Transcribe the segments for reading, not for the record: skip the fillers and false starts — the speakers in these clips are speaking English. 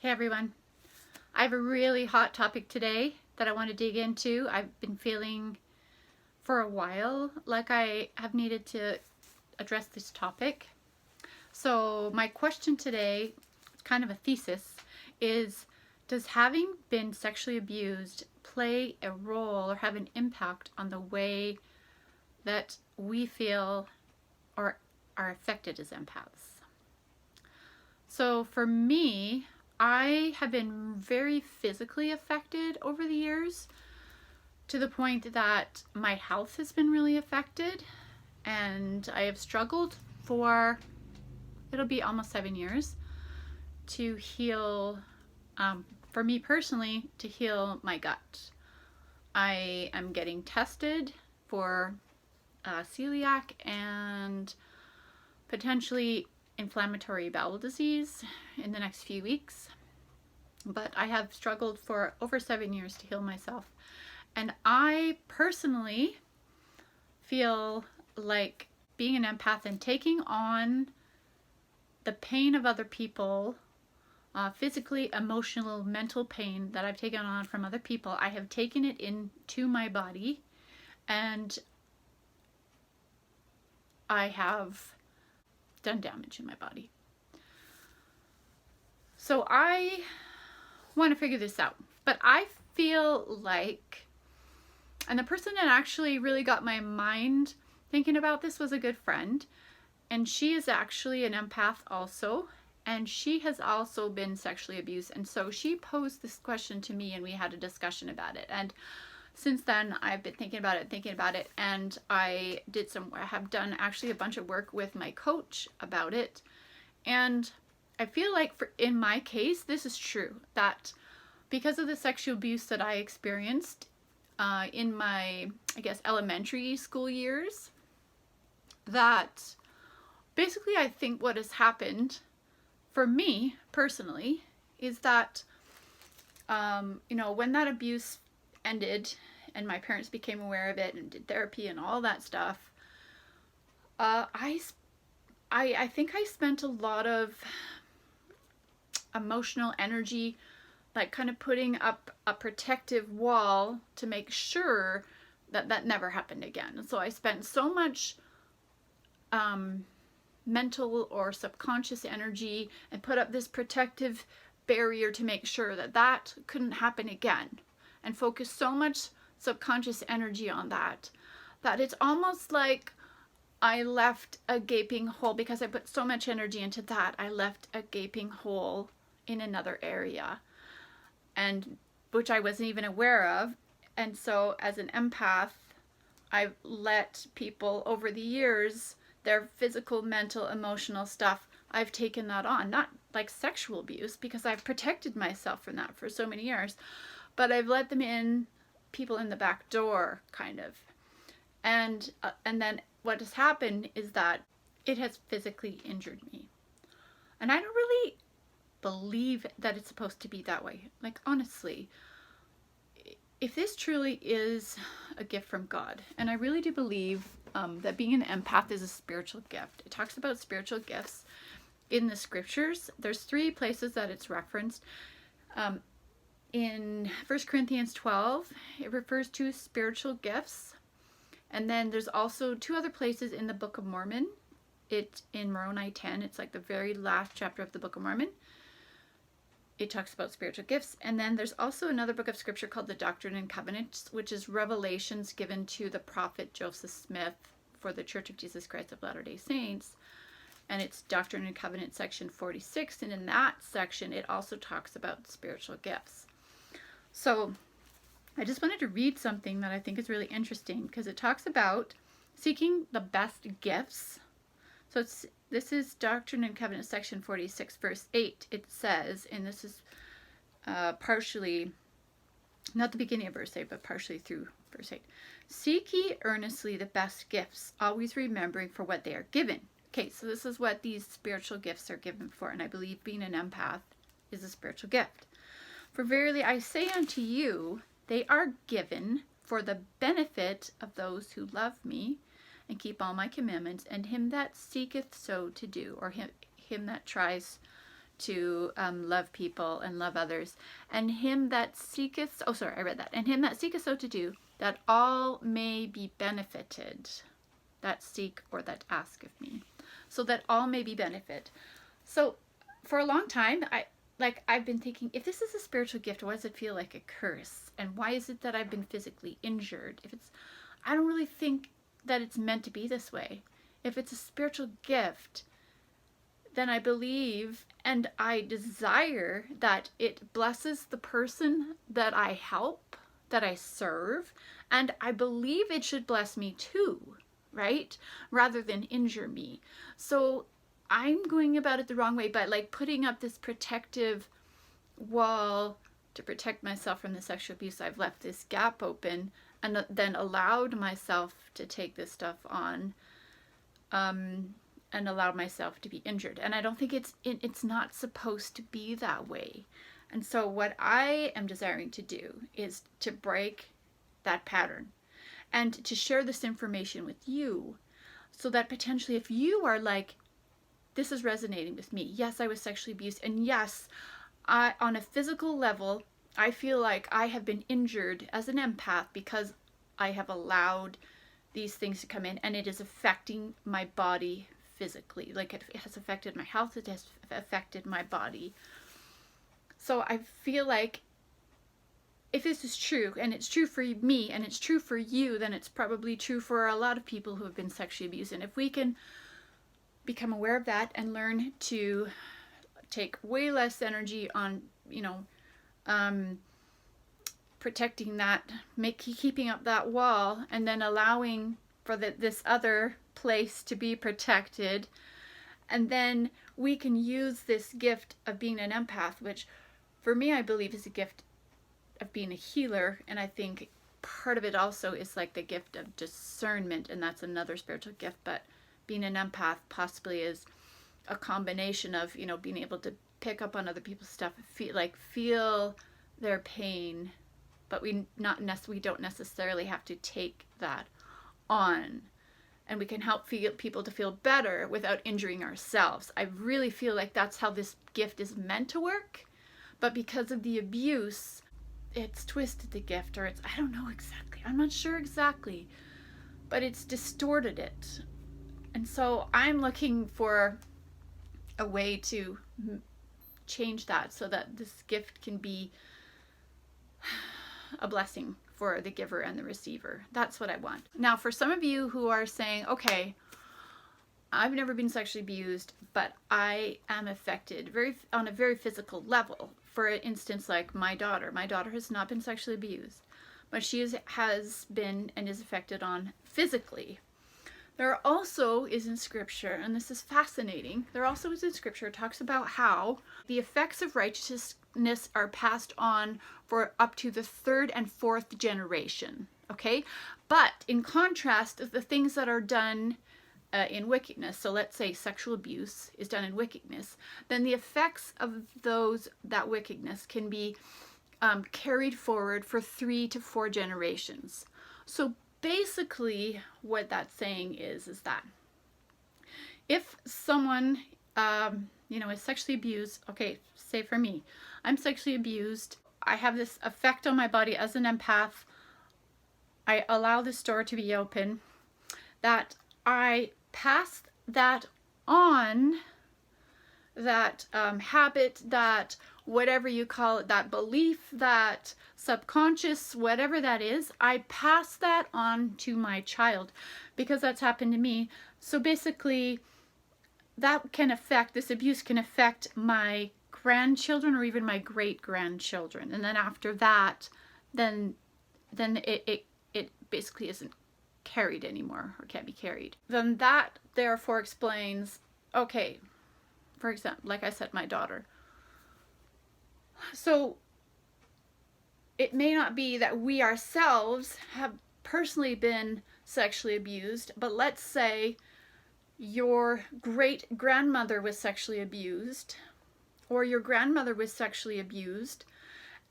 Hey everyone, I have a really hot topic today that I want to dig into. I've been feeling for a while like I have needed to address this topic. So my question today, it's kind of a thesis, is does having been sexually abused play a role or have an impact on the way that we feel or are affected as empaths? So for me, I have been very physically affected over the years to the point that my health has been really affected, and I have struggled for, it'll be almost 7 years, to heal, for me personally, to heal my gut. I am getting tested for celiac and potentially inflammatory bowel disease in the next few weeks, but I have struggled for over 7 years to heal myself, and I personally feel like being an empath and taking on the pain of other people, physically, emotional, mental pain that I've taken on from other people, I have taken it into my body, and I have done damage in my body. So I want to figure this out, but I feel like, and the person that actually really got my mind thinking about this was a good friend, and she is actually an empath also, and she has also been sexually abused, and so she posed this question to me and we had a discussion about it. And since then I've been thinking about it, and I have done actually a bunch of work with my coach about it. And I feel like in my case, this is true, that because of the sexual abuse that I experienced in my, I guess, elementary school years, that basically I think what has happened for me personally is that, when that abuse ended and my parents became aware of it and did therapy and all that stuff, I think I spent a lot of emotional energy, like kind of putting up a protective wall to make sure that that never happened again. And so I spent so much mental or subconscious energy and put up this protective barrier to make sure that that couldn't happen again, and focus so much subconscious energy on that it's almost like I left a gaping hole. Because I put so much energy into that, I left a gaping hole in another area, and which I wasn't even aware of. And so as an empath, I've let people over the years, their physical, mental, emotional stuff, I've taken that on. Not like sexual abuse, because I've protected myself from that for so many years, but I've let them in, people in the back door, kind of. And then what has happened is that it has physically injured me. And I don't really believe that it's supposed to be that way. Like, honestly, if this truly is a gift from God, and I really do believe that being an empath is a spiritual gift. It talks about spiritual gifts in the scriptures. There's 3 places that it's referenced. In 1 Corinthians 12, it refers to spiritual gifts. And then there's also 2 other places in the Book of Mormon. It's in Moroni 10. It's like the very last chapter of the Book of Mormon. It talks about spiritual gifts. And then there's also another book of scripture called the Doctrine and Covenants, which is revelations given to the prophet Joseph Smith for the Church of Jesus Christ of Latter-day Saints. And it's Doctrine and Covenants section 46. And in that section, it also talks about spiritual gifts. So I just wanted to read something that I think is really interesting, because it talks about seeking the best gifts. So this is Doctrine and Covenants section 46, verse 8. It says, and this is partially, not the beginning of verse 8, but partially through verse 8. Seek ye earnestly the best gifts, always remembering for what they are given. Okay, so this is what these spiritual gifts are given for, and I believe being an empath is a spiritual gift. For verily I say unto you, they are given for the benefit of those who love me and keep all my commandments, and him that seeketh so to do, or him that tries to love people and love others. And him that seeketh, oh sorry, I read that. And him that seeketh so to do, that all may be benefited, that seek or that ask of me. So that all may be benefit. So for a long time, I've been thinking, if this is a spiritual gift, why does it feel like a curse? And why is it that I've been physically injured? I don't really think that it's meant to be this way. If it's a spiritual gift, then I believe and I desire that it blesses the person that I help, that I serve, and I believe it should bless me too, right? Rather than injure me. So I'm going about it the wrong way, but like putting up this protective wall to protect myself from the sexual abuse, I've left this gap open and then allowed myself to take this stuff on, and allowed myself to be injured. And I don't think it's not supposed to be that way. And so what I am desiring to do is to break that pattern and to share this information with you, so that potentially if you are like, this is resonating with me. Yes, I was sexually abused. And yes, on a physical level, I feel like I have been injured as an empath because I have allowed these things to come in, and it is affecting my body physically. Like it has affected my health, it has affected my body. So I feel like if this is true, and it's true for me, and it's true for you, then it's probably true for a lot of people who have been sexually abused. And if we can become aware of that and learn to take way less energy on, protecting that, keeping up that wall, and then allowing for this other place to be protected, and then we can use this gift of being an empath, which for me I believe is a gift of being a healer. And I think part of it also is like the gift of discernment, and that's another spiritual gift. But being an empath possibly is a combination of, being able to pick up on other people's stuff, feel their pain, but we don't necessarily have to take that on. And we can help people to feel better without injuring ourselves. I really feel like that's how this gift is meant to work. But because of the abuse, it's twisted the gift, or I don't know exactly. I'm not sure exactly. But it's distorted it. And so I'm looking for a way to change that so that this gift can be a blessing for the giver and the receiver. That's what I want. Now, for some of you who are saying, okay, I've never been sexually abused, but I am affected on a very physical level. For instance, like my daughter. My daughter has not been sexually abused, but she has been and is affected on physically. There also is in scripture, and this is fascinating, there also is in scripture, it talks about how the effects of righteousness are passed on for up to the third and fourth generation. Okay? But in contrast, the things that are done in wickedness, so let's say sexual abuse is done in wickedness, then the effects of that wickedness can be carried forward for 3 to 4 generations. So basically what that's saying is that if someone is sexually abused, okay, say for me, I'm sexually abused, I have this effect on my body as an empath, I allow this door to be open, that I pass that on, that habit, that whatever you call it, that belief, that subconscious, whatever that is, I pass that on to my child because that's happened to me. So basically, this abuse can affect my grandchildren or even my great-grandchildren. And then after that, then it basically isn't carried anymore, or can't be carried. Then that therefore explains, okay, for example, like I said, my daughter. So it may not be that we ourselves have personally been sexually abused, but let's say your great-grandmother was sexually abused, or your grandmother was sexually abused,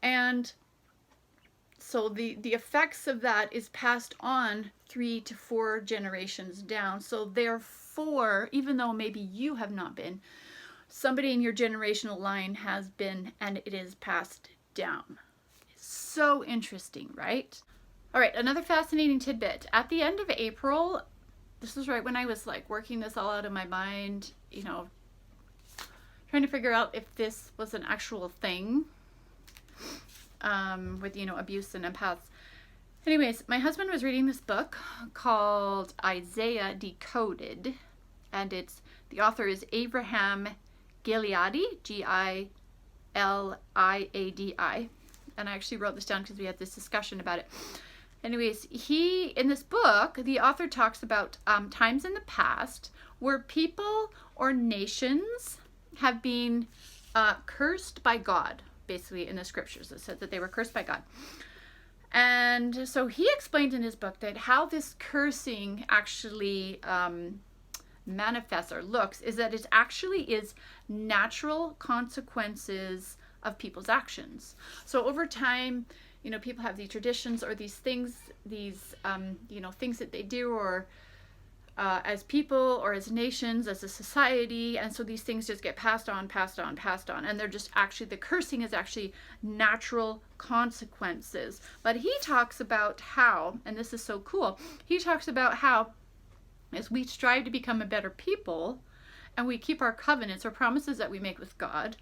and so the effects of that is passed on 3 to 4 generations down. So therefore, even though maybe you have not been, somebody in your generational line has been, and it is passed down. It's so interesting, right? All right, another fascinating tidbit. At the end of April, this was right when I was like working this all out of my mind, you know, trying to figure out if this was an actual thing with, you know, abuse and empaths. Anyways, my husband was reading this book called Isaiah Decoded, and the author is Abraham Gileadi, Gileadi, and I actually wrote this down because we had this discussion about it. Anyways, in this book, the author talks about times in the past where people or nations have been cursed by God, basically in the scriptures. It said that they were cursed by God. And so he explained in his book that how this cursing actually manifests or looks is that it actually is natural consequences of people's actions. So over time, you know, people have these traditions or these things, you know, things that they do, or as people or as nations, as a society, and so these things just get passed on, and they're just actually, the cursing is actually natural consequences. But he talks about how, and this is so cool, he talks about how as we strive to become a better people and we keep our covenants or promises that we make with God,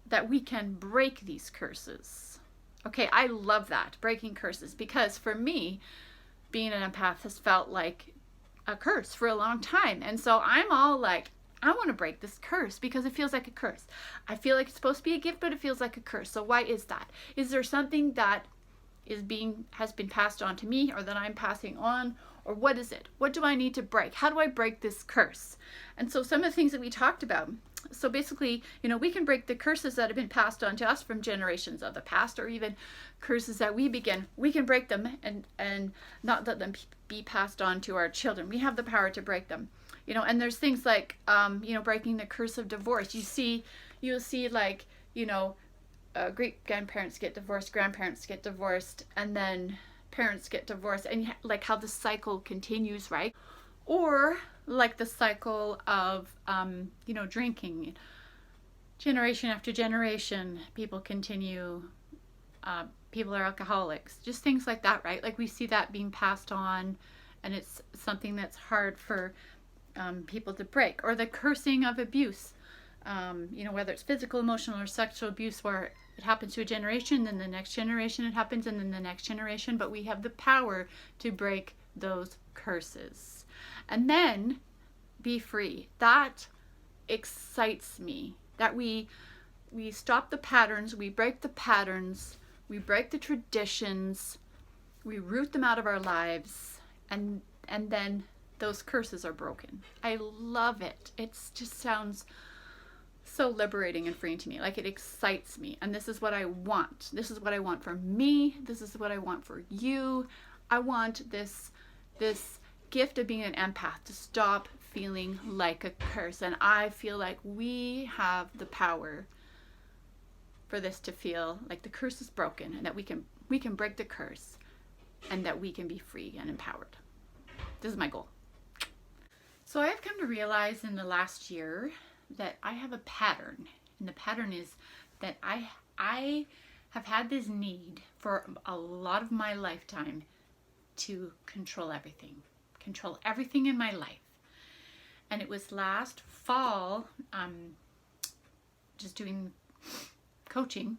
that we can break these curses. Okay, I love that, breaking curses, because for me, being an empath has felt like a curse for a long time. And so I'm all like, I want to break this curse because it feels like a curse. I feel like it's supposed to be a gift, but it feels like a curse. So why is that? Is there something that has been passed on to me, or that I'm passing on, or what is it? What do I need to break? How do I break this curse? And so some of the things that we talked about, so basically, you know, we can break the curses that have been passed on to us from generations of the past, or even curses that we can break them and not let them be passed on to our children. We have the power to break them, you know. And there's things like, you know, breaking the curse of divorce. You'll see like, you know, great grandparents get divorced, grandparents get divorced, and then parents get divorced, and like how the cycle continues, right? Or like the cycle of, you know, drinking. Generation after generation, people continue, people are alcoholics, just things like that, right? Like we see that being passed on, and it's something that's hard for people to break. Or the cursing of abuse, you know, whether it's physical, emotional, or sexual abuse, where it happens to a generation, then the next generation it happens, and then the next generation, but we have the power to break those curses. And then be free. That excites me, that we stop the patterns, we break the patterns, we break the traditions, we root them out of our lives, and then those curses are broken. I love it. It just sounds so liberating and freeing to me. Like, it excites me, and this is what I want. This is what I want for me. This is what I want for you. I want this gift of being an empath to stop feeling like a curse, and I feel like we have the power for this to feel like the curse is broken, and that we can break the curse, and that we can be free and empowered. This is my goal. So I have come to realize in the last year that I have a pattern, and the pattern is that I have had this need for a lot of my lifetime to control everything in my life. And it was last fall, just doing coaching,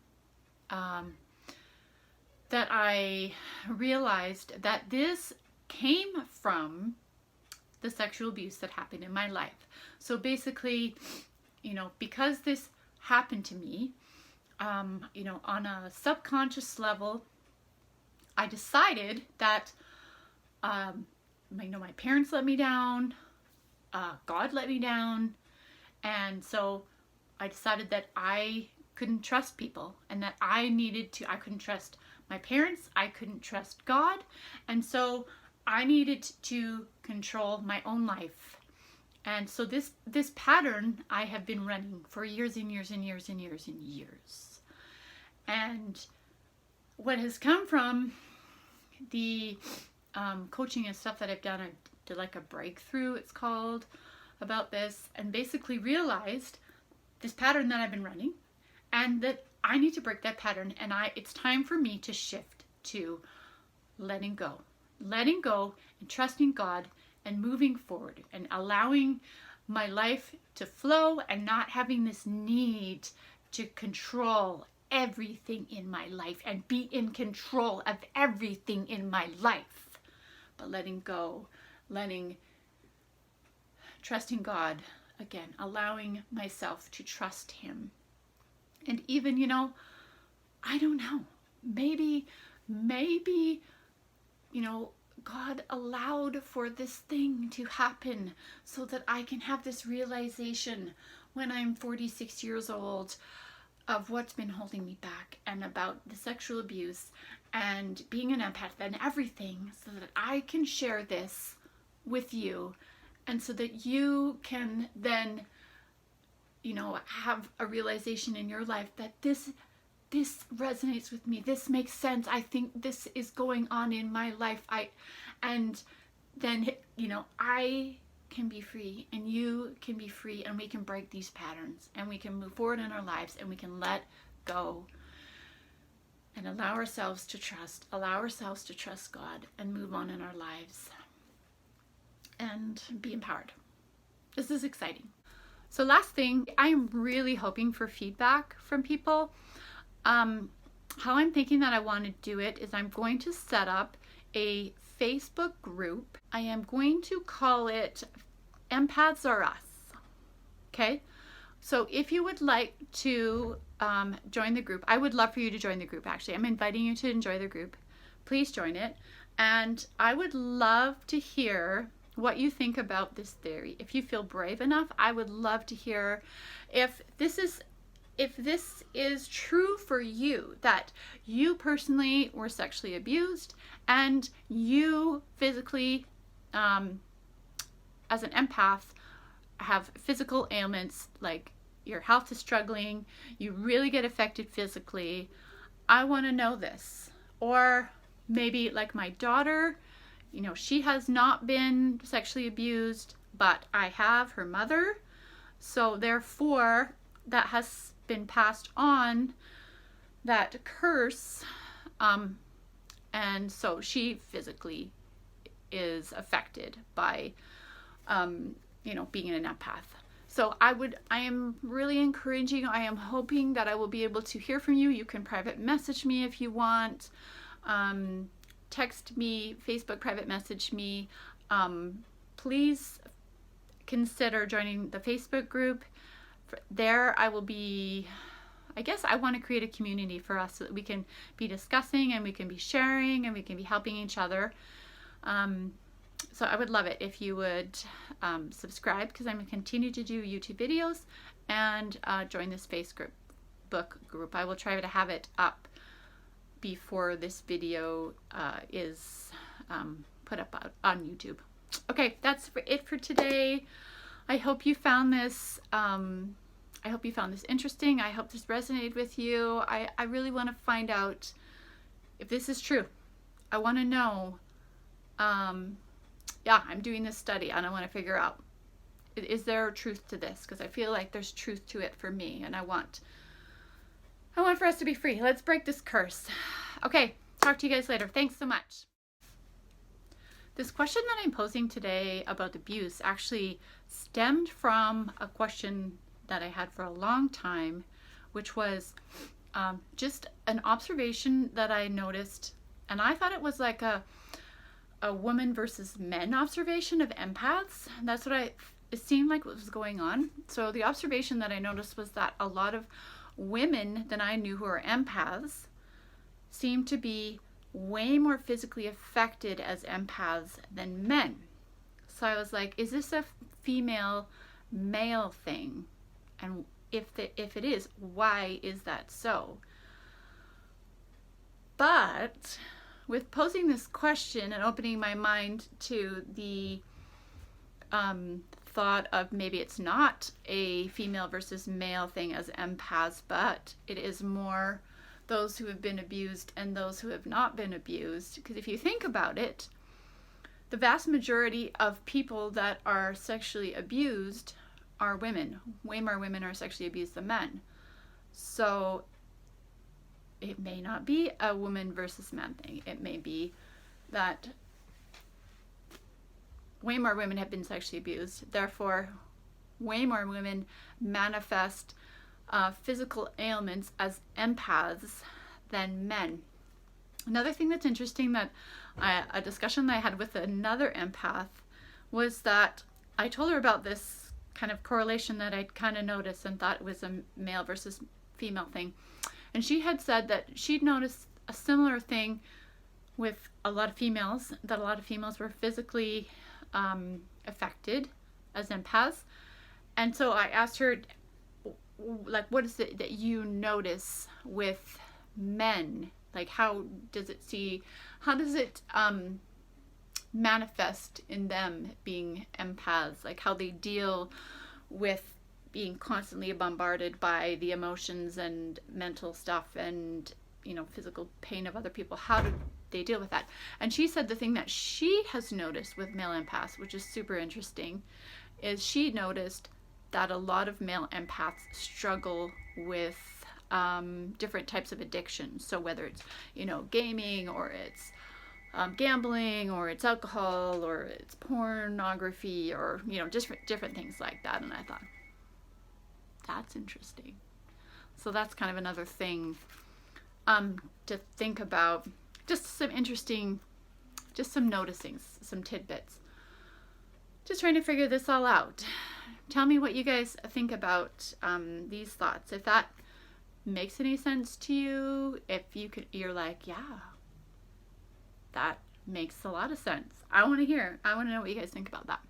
that I realized that this came from the sexual abuse that happened in my life. So basically, you know, because this happened to me, you know, on a subconscious level, I decided that, you know, my parents let me down, God let me down, and so I decided that I couldn't trust people, and that I couldn't trust my parents, I couldn't trust God, and so I needed to control my own life. And so this pattern I have been running for years and years and years and years and years. And what has come from the coaching and stuff that I've done, I did like a breakthrough, it's called, about this and basically realized this pattern that I've been running, and that I need to break that pattern, and it's time for me to shift to letting go and trusting God and moving forward and allowing my life to flow and not having this need to control everything in my life and be in control of everything in my life, but letting go, trusting God again, allowing myself to trust Him. And even, I don't know, maybe, God allowed for this thing to happen so that I can have this realization when I'm 46 years old of what's been holding me back, and about the sexual abuse and being an empath and everything, so that I can share this with you, and so that you can then, have a realization in your life that this resonates with me. This makes sense. I think this is going on in my life. And then, I can be free and you can be free, and we can break these patterns and we can move forward in our lives, and we can let go and allow ourselves to trust God and move on in our lives and be empowered. This is exciting. So last thing, I'm really hoping for feedback from people. How I'm thinking that I want to do it is I'm going to set up a Facebook group. I am going to call it Empaths Are Us. Okay? So if you would like to join the group, I would love for you to join the group, actually. I'm inviting you to enjoy the group. Please join it. And I would love to hear what you think about this theory. If you feel brave enough, I would love to hear if this is true for you, that you personally were sexually abused and you physically, as an empath, have physical ailments, like your health is struggling, you really get affected physically. I want to know this. Or maybe like my daughter, she has not been sexually abused, but I have her mother. So therefore, that has been passed on, that curse, and so she physically is affected by being an empath. So I am really encouraging, I am hoping that I will be able to hear from you. You can private message me if you want, text me, Facebook private message me. Please consider joining the Facebook group. There I will be, I want to create a community for us so that we can be discussing and we can be sharing and we can be helping each other. So I would love it if you would subscribe, because I'm going to continue to do YouTube videos, and join this Facebook group. I will try to have it up before this video is put up on YouTube. Okay, that's it for today. I hope you found this interesting. I hope this resonated with you. I really want to find out if this is true. I want to know. I'm doing this study and I want to figure out, is there truth to this? Because I feel like there's truth to it for me, and I want for us to be free. Let's break this curse. Okay, talk to you guys later. Thanks so much. This question that I'm posing today about abuse actually stemmed from a question that I had for a long time, which was just an observation that I noticed, and I thought it was like a woman versus men observation of empaths. That's what it seemed like what was going on. So the observation that I noticed was that a lot of women that I knew who are empaths seemed to be way more physically affected as empaths than men. So I was like, is this a female male thing? And if it is, why is that so? But with posing this question and opening my mind to the thought of maybe it's not a female versus male thing as empaths, but it is more those who have been abused and those who have not been abused. Because if you think about it, the vast majority of people that are sexually abused are women. Way more women are sexually abused than men. So it may not be a woman versus man thing. It may be that way more women have been sexually abused. Therefore, way more women manifest physical ailments as empaths than men. Another thing that's interesting, that a discussion that I had with another empath, was that I told her about this kind of correlation that I'd kind of noticed and thought it was a male versus female thing. And she had said that she'd noticed a similar thing with a lot of females, that a lot of females were physically affected as empaths. And so I asked her, like, what is it that you notice with men? Like, how does it manifest in them being empaths? Like, how they deal with being constantly bombarded by the emotions and mental stuff and, physical pain of other people. How do they deal with that? And she said the thing that she has noticed with male empaths, which is super interesting, is she noticed that a lot of male empaths struggle with different types of addictions. So whether it's, gaming, or it's gambling, or it's alcohol, or it's pornography, or, different things like that. And I thought, that's interesting. So that's kind of another thing to think about. Just some interesting, just some noticings, some tidbits. Just trying to figure this all out. Tell me what you guys think about these thoughts. If that makes any sense to you, if you're like, yeah, that makes a lot of sense. I want to know what you guys think about that.